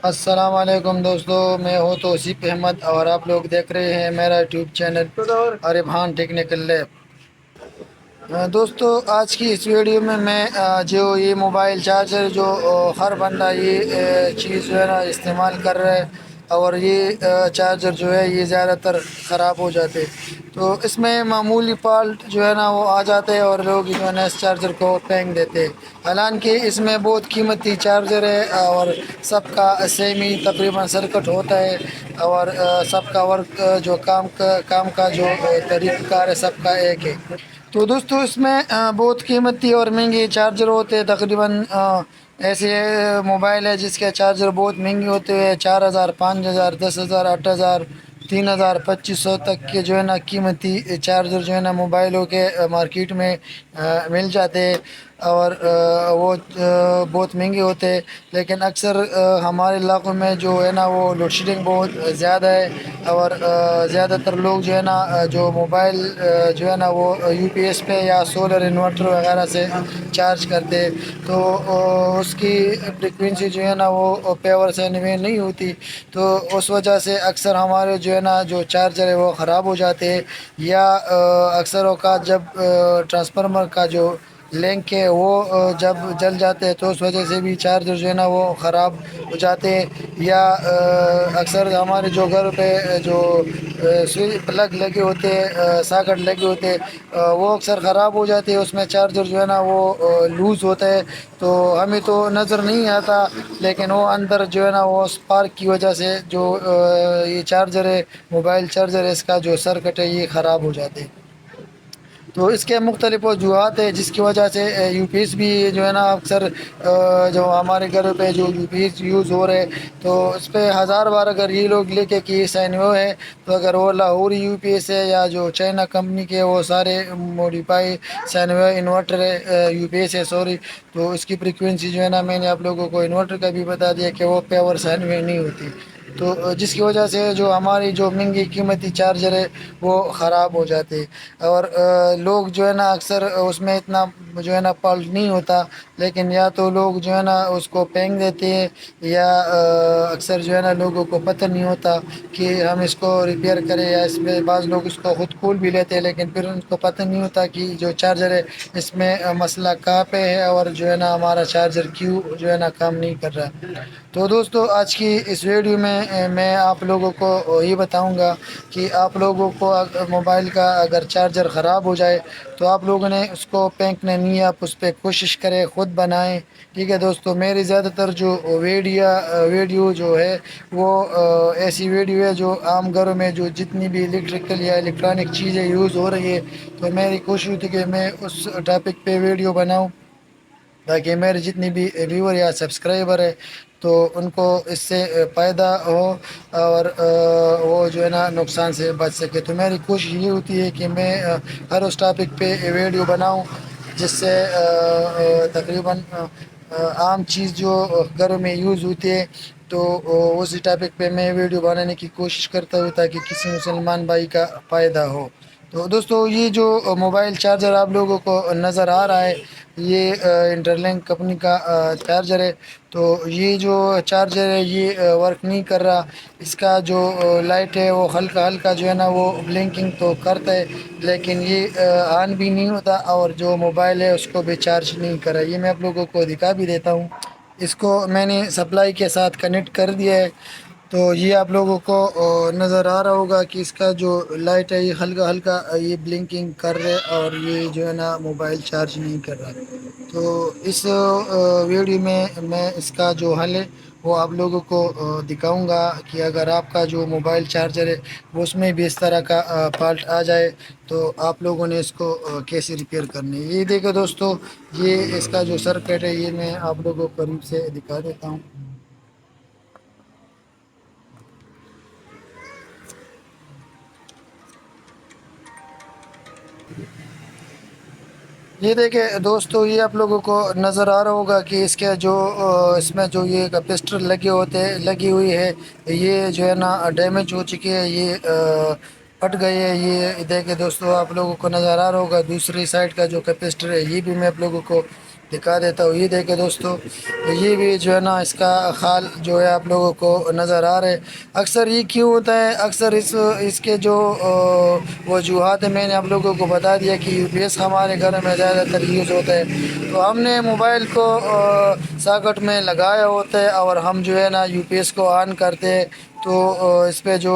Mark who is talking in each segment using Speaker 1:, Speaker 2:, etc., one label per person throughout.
Speaker 1: السلام علیکم دوستو، میں ہوں توصیف احمد اور آپ لوگ دیکھ رہے ہیں میرا یوٹیوب چینل اربحان ٹیکنیکل لیب۔ دوستو، آج کی اس ویڈیو میں جو یہ موبائل چارجر جو ہر بندہ یہ چیز جو ہے نا استعمال کر رہا ہے، اور یہ چارجر جو ہے یہ زیادہ تر خراب ہو جاتے، تو اس میں معمولی فالٹ جو ہے نا وہ آ جاتے اور لوگ جو ہے نا اس چارجر کو پھینک دیتے۔ حالانکہ اس میں بہت قیمتی چارجر ہے اور سب کا سیم ہی تقریباً سرکٹ ہوتا ہے، اور سب کا ورک جو کام کا جو طریقہ کار ہے سب کا ایک ہے۔ تو دوستو، اس میں بہت قیمتی اور مہنگے چارجر ہوتے ہیں۔ تقریباً ایسے موبائل ہے جس کے چارجر بہت مہنگے ہوتے ہیں، 4,000، 5,000، 10,000، 8,000، 3,000، 2,500 تک کے جو ہے نا قیمتی چارجر جو ہے نا موبائلوں کے مارکیٹ میں مل جاتے ہیں، اور وہ بہت مہنگے ہوتے ہیں۔ لیکن اکثر ہمارے علاقوں میں جو ہے نا وہ لوڈ شیڈنگ بہت زیادہ ہے، اور زیادہ تر لوگ جو ہے نا جو موبائل جو ہے نا وہ یو پی ایس پہ یا سولر انورٹر وغیرہ سے چارج کرتے، تو اس کی فریکوینسی جو ہے نا وہ پیور سے نہیں ہوتی، تو اس وجہ سے اکثر ہمارے جو ہے نا جو چارجر ہے وہ خراب ہو جاتے ہیں، یا اکثر اوقات جب ٹرانسفارمر کا جو لنک ہے وہ جب جل جاتے ہیں تو اس وجہ سے بھی چارجر جو ہے نا وہ خراب ہو جاتے ہیں، یا اکثر ہمارے جو گھر پہ جو سوئچ پلگ لگے ہوتے ہیں، ساکٹ لگے ہوتے ہیں، وہ اکثر خراب ہو جاتے ہیں، اس میں چارجر جو ہے نا وہ لوز ہوتا ہے، تو ہمیں تو نظر نہیں آتا، لیکن وہ اندر جو ہے نا وہ اسپارک کی وجہ سے جو یہ چارجر ہے، موبائل چارجر ہے، اس کا جو سرکٹ ہے یہ خراب ہو جاتے ہیں۔ تو اس کے مختلف وجوہات ہیں جس کی وجہ سے یو پی ایس بھی جو ہے نا اکثر جو ہمارے گھر پہ جو یو پی ایس یوز ہو رہے، تو اس پہ ہزار بار اگر یہ لوگ لکھے کہ سینیو ہے، تو اگر وہ لاہوری یو پی ایس ہے یا جو چائنا کمپنی کے وہ سارے موڈیفائی سینیو انورٹر ہے، یو پی ایس ہے سوری، تو اس کی فریکوینسی جو ہے نا میں نے آپ لوگوں کو انورٹر کا بھی بتا دیا کہ وہ پیور سینیو نہیں ہوتی، تو جس کی وجہ سے جو ہماری جو مہنگی قیمتی چارجر ہے وہ خراب ہو جاتے، اور لوگ جو ہے نا اکثر اس میں اتنا جو ہے نا فالٹ نہیں ہوتا، لیکن یا تو لوگ جو ہے نا اس کو پھینک دیتے ہیں، یا اکثر جو ہے نا لوگوں کو پتہ نہیں ہوتا کہ ہم اس کو ریپیئر کریں، یا اس میں بعض لوگ اس کو خود کھول بھی لیتے ہیں، لیکن پھر ان کو پتہ نہیں ہوتا کہ جو چارجر ہے اس میں مسئلہ کہاں پہ ہے، اور جو ہے نا ہمارا چارجر کیوں جو ہے نا کام نہیں کر رہا۔ تو دوستو، آج کی اس ویڈیو میں آپ لوگوں کو یہ بتاؤں گا کہ آپ لوگوں کو موبائل کا اگر چارجر خراب ہو جائے تو آپ لوگوں نے اس کو پھینکنا نہیں، آپ اس پہ کوشش کریں، خود بنائیں، ٹھیک ہے دوستو۔ میری زیادہ تر جو ویڈیو جو ہے وہ ایسی ویڈیو ہے جو عام گھروں میں جو جتنی بھی الیکٹریکل یا الیکٹرانک چیزیں یوز ہو رہی ہے، تو میری کوشش تھی کہ میں اس ٹاپک پہ ویڈیو بناؤں، تاکہ میرے جتنی بھی ویور یا سبسکرائبر ہے تو ان کو اس سے فائدہ ہو، اور وہ جو ہے نا نقصان سے بچ سکے۔ تو میری کوشش یہ ہوتی ہے کہ میں ہر اس ٹاپک پہ ویڈیو بناؤں جس سے تقریباً عام چیز جو گھروں میں یوز ہوتی ہے، تو اسی ٹاپک پہ میں ویڈیو بنانے کی کوشش کرتا ہوں تاکہ کسی مسلمان بھائی کا فائدہ ہو۔ تو دوستو، یہ جو موبائل چارجر آپ لوگوں کو نظر آ رہا ہے یہ انٹرلنک کمپنی کا چارجر ہے، تو یہ جو چارجر ہے یہ ورک نہیں کر رہا، اس کا جو لائٹ ہے وہ ہلکا ہلکا جو ہے نا وہ بلنکنگ تو کرتا ہے، لیکن یہ آن بھی نہیں ہوتا، اور جو موبائل ہے اس کو بھی چارج نہیں کر رہا۔ یہ میں آپ لوگوں کو دکھا بھی دیتا ہوں، اس کو میں نے سپلائی کے ساتھ کنیکٹ کر دیا ہے، تو یہ آپ لوگوں کو نظر آ رہا ہوگا کہ اس کا جو لائٹ ہے یہ ہلکا ہلکا یہ بلنکنگ کر رہے، اور یہ جو ہے نا موبائل چارج نہیں کر رہا۔ تو اس ویڈیو میں اس کا جو حل ہے وہ آپ لوگوں کو دکھاؤں گا کہ اگر آپ کا جو موبائل چارجر ہے وہ اس میں بھی اس طرح کا فالٹ آ جائے تو آپ لوگوں نے اس کو کیسے ریپیئر کرنی ہے۔ یہ دیکھو دوستو، یہ اس کا جو سرکٹ ہے یہ میں آپ لوگوں کو قریب سے دکھا دیتا ہوں۔ یہ دیکھیں دوستو، یہ آپ لوگوں کو نظر آ رہا ہوگا کہ اس کے جو اس میں جو یہ کیپیسٹر لگی ہوئی ہے یہ جو ہے نا ڈیمیج ہو چکی ہے، یہ پھٹ گئی ہے۔ یہ دیکھیں دوستو، آپ لوگوں کو نظر آ رہا ہوگا دوسری سائڈ کا جو کیپیسٹر ہے یہ بھی میں آپ لوگوں کو دکھا دیتا ہوں. یہ دیکھیں دوستو، یہ بھی جو ہے نا اس کا خال جو ہے آپ لوگوں کو نظر آ رہے. اکثر یہ کیوں ہوتا ہے، اکثر اس کے جو وجوہات ہیں میں نے آپ لوگوں کو بتا دیا کہ یو پی ایس ہمارے گھر میں زیادہ تر یوز ہوتا ہے. تو ہم نے موبائل کو ساکٹ میں لگایا ہوتا ہے اور ہم جو ہے نا یو پی ایس کو آن کرتے ہیں، تو اس پہ جو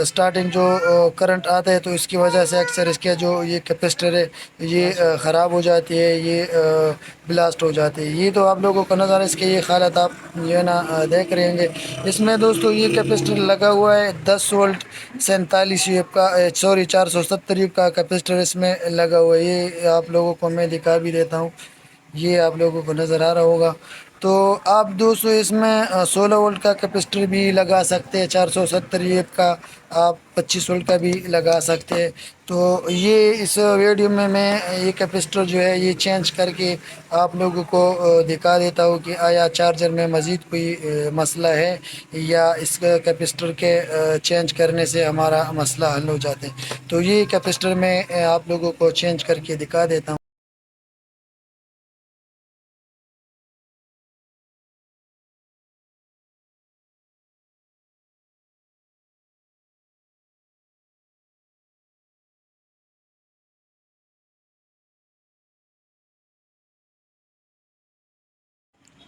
Speaker 1: سٹارٹنگ جو کرنٹ آتا ہے تو اس کی وجہ سے اکثر اس کے جو یہ کیپیسٹر ہے یہ خراب ہو جاتی ہے، یہ بلاسٹ ہو جاتی ہے. یہ تو آپ لوگوں کو نظر اس کے یہ حالت آپ جو ہے نا دیکھ رہے ہوں گے. اس میں دوستو یہ کیپیسٹر لگا ہوا ہے 10 وولٹ 47 یو ایف کا، سوری 470 یو کا کیپیسٹر اس میں لگا ہوا ہے. یہ آپ لوگوں کو میں دکھا بھی دیتا ہوں، یہ آپ لوگوں کو نظر آ رہا ہوگا. تو آپ دوستو اس میں 16 وولٹ کا کیپیسٹر بھی لگا سکتے ہیں، 470 یو ایف کا آپ 25 وولٹ کا بھی لگا سکتے ہیں. تو یہ اس ویڈیو میں یہ کیپیسٹر جو ہے یہ چینج کر کے آپ لوگوں کو دکھا دیتا ہوں کہ آیا چارجر میں مزید کوئی مسئلہ ہے یا اس کیپیسٹر کے چینج کرنے سے ہمارا مسئلہ حل ہو جاتے ہیں. تو یہ کیپیسٹر میں آپ لوگوں کو چینج کر کے دکھا دیتا ہوں.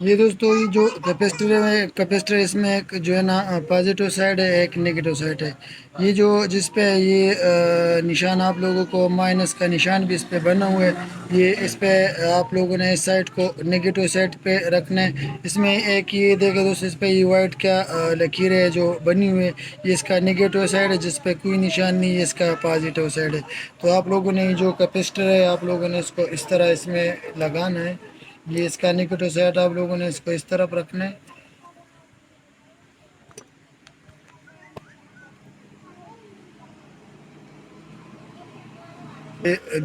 Speaker 1: یہ دوستو یہ جو کیپیسٹر ہے، کیپیسٹر اس میں ایک جو ہے نا پازیٹیو سائڈ ہے، ایک نگیٹو سائڈ ہے. یہ جو جس پہ یہ نشان آپ لوگوں کو مائنس کا نشان بھی اس پہ بنا ہوا ہے، یہ اس پہ آپ لوگوں نے اس سائڈ کو نگیٹو سائڈ پہ رکھنا ہے. اس میں ایک یہ دیکھیں دوستو، اس پہ یہ وائٹ کیا لکیریں ہے جو بنی ہوئی ہے، یہ اس کا نگیٹو سائڈ ہے جس پہ کوئی نشان نہیں ہے، اس کا پازیٹیو سائڈ ہے. تو آپ لوگوں نے جو کیپیسٹر ہے آپ لوگوں نے اس کو اس طرح اس میں لگانا ہے. یہ اس کا نگیٹو سائڈ آپ لوگوں نے اس کو اس طرف رکھنا ہے.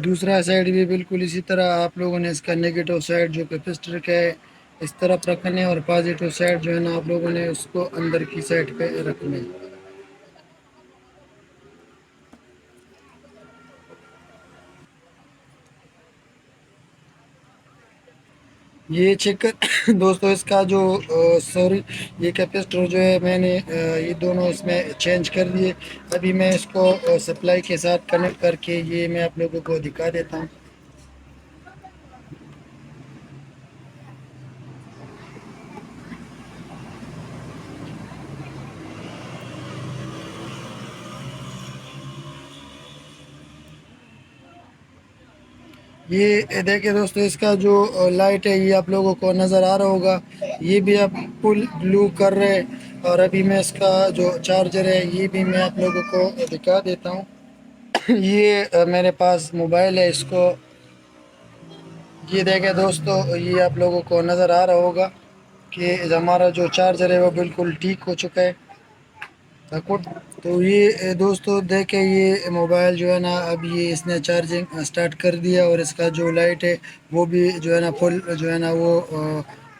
Speaker 1: دوسرا سائڈ بھی بالکل اسی طرح آپ لوگوں نے اس کا نگیٹو سائڈ جو کیپیسٹر کا ہے اس طرف رکھنے، اور پازیٹیو سائڈ جو ہے نا آپ لوگوں نے اس کو اندر کی سائڈ پہ رکھنے. یہ چیک کر دوستو اس کا جو سوری یہ کیپیسٹر جو ہے میں نے یہ دونوں اس میں چینج کر دیے. ابھی میں اس کو سپلائی کے ساتھ کنیکٹ کر کے یہ میں آپ لوگوں کو دکھا دیتا ہوں. یہ دیکھیں دوستو اس کا جو لائٹ ہے یہ آپ لوگوں کو نظر آ رہا ہوگا، یہ بھی اب فل بلو کر رہے. اور ابھی میں اس کا جو چارجر ہے یہ بھی میں آپ لوگوں کو دکھا دیتا ہوں. یہ میرے پاس موبائل ہے، اس کو یہ دیکھیں دوستو یہ آپ لوگوں کو نظر آ رہا ہوگا کہ ہمارا جو چارجر ہے وہ بالکل ٹھیک ہو چکا ہے. تو یہ دوستو دیکھیں یہ موبائل جو ہے نا اب یہ اس نے چارجنگ سٹارٹ کر دیا، اور اس کا جو لائٹ ہے وہ بھی جو ہے نا فل جو ہے نا وہ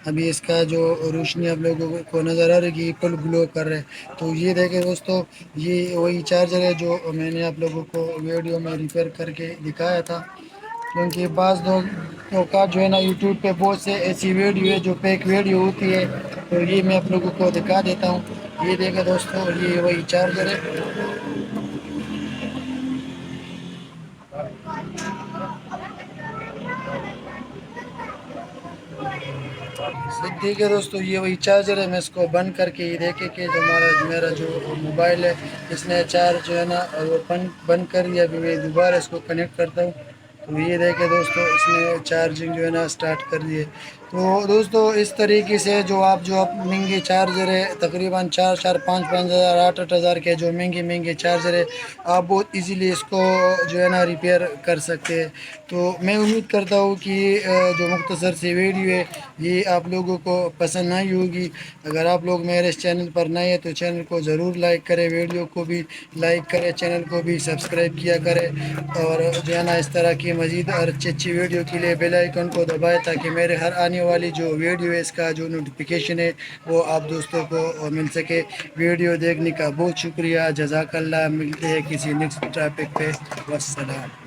Speaker 1: ابھی اس کا جو روشنی آپ لوگوں کو نظر آ رہی ہے کہ فل گلو کر رہے. تو یہ دیکھیں دوستو یہ وہی چارجر ہے جو میں نے آپ لوگوں کو ویڈیو میں ریپیئر کر کے دکھایا تھا. کیونکہ بعض لوگوں کا جو ہے نا یوٹیوب پہ بہت سے ایسی ویڈیو ہے جو پیک ویڈیو ہوتی ہے، تو یہ میں آپ لوگوں کو دکھا دیتا ہوں. یہ دیکھیں دوستو یہ وہی چارجر ہے. ٹھیک ہے دوستو یہ وہی چارجر ہے. میں اس کو بند کر کے یہ دیکھیں کہ جو میرا جو موبائل ہے اس نے چارج جو ہے نا وہ بند کر دیا. ابھی میں دوبارہ اس کو کنیکٹ کرتا ہوں تو یہ دیکھیں دوستو اس نے چارجنگ جو ہے نا سٹارٹ کر دیے. تو دوستو اس طریقے سے جو مہنگے چارجر ہے تقریباً 4,5,000 8,000 کے جو مہنگے چارجر ہے آپ بہت ایزیلی اس کو جو ہے نا ریپیئر کر سکتے ہیں. تو میں امید کرتا ہوں کہ جو مختصر سی ویڈیو ہے یہ آپ لوگوں کو پسند آئی ہوگی. اگر آپ لوگ میرے اس چینل پر نئے ہیں تو چینل کو ضرور لائک کریں، ویڈیو کو بھی لائک کریں، چینل کو بھی سبسکرائب کیا کریں، اور جو ہے نا اس طرح کی مزید اور اچھی ویڈیو کے لیے بیل آئیکن کو دبائیں تاکہ میرے ہر آنے والی جو ویڈیو ہے اس کا جو نوٹیفیکیشن ہے وہ آپ دوستوں کو مل سکے. ویڈیو دیکھنے کا بہت شکریہ، جزاک اللہ. ملتے ہیں کسی نیکسٹ ٹاپک پہ. والسلام.